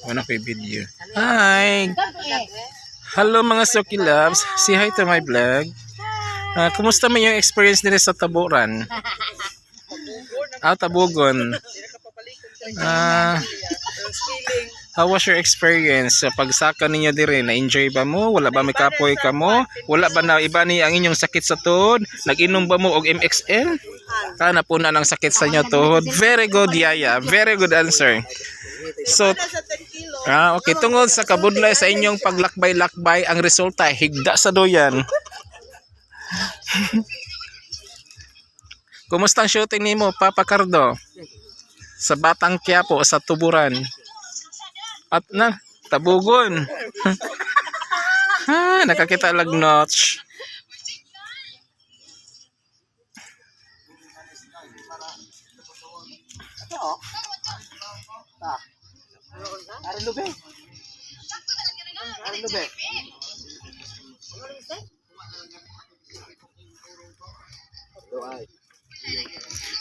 Ano kay video? Hi! Hello mga Soki Loves! Say hi to my vlog. Kumusta mo yung experience nila sa Taburan? Tabugon. How was your experience sa pagsaka ninyo dire? Na-enjoy ba mo? Wala ba may kapoy ka mo? Wala ba na iba ni ang inyong sakit sa tuhod? Nag-inom ba mo og MXL? Kana po na ng sakit sa inyo tuhod. Very good, Yaya. Very good answer. So, okay. Tungod sa kabudlay sa inyong paglakbay-lakbay, ang resulta, higda sa doyan. Kumusta ang shooting nimo, Papa Cardo? Sa Batang Quiapo, sa Tuburan. At na, Tabugon. Nakakita lag notch.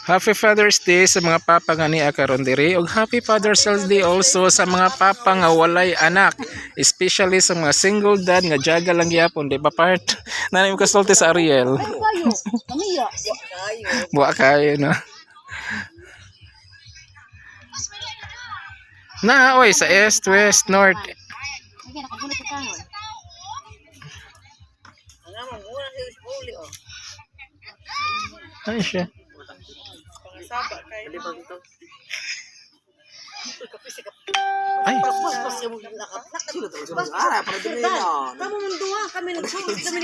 Happy Father's Day sa mga papa nga ni akaron diri ug Happy Father's Day also sa mga papa nga walay anak, especially sa mga single dad nga jaga lang gyapon, di ba part? Nanay mo kasulti sa Ariel. Buwa kayo no. Na oy sa east, west, north. Ano siya? Ay. Kamu mendua kami nagsuot kami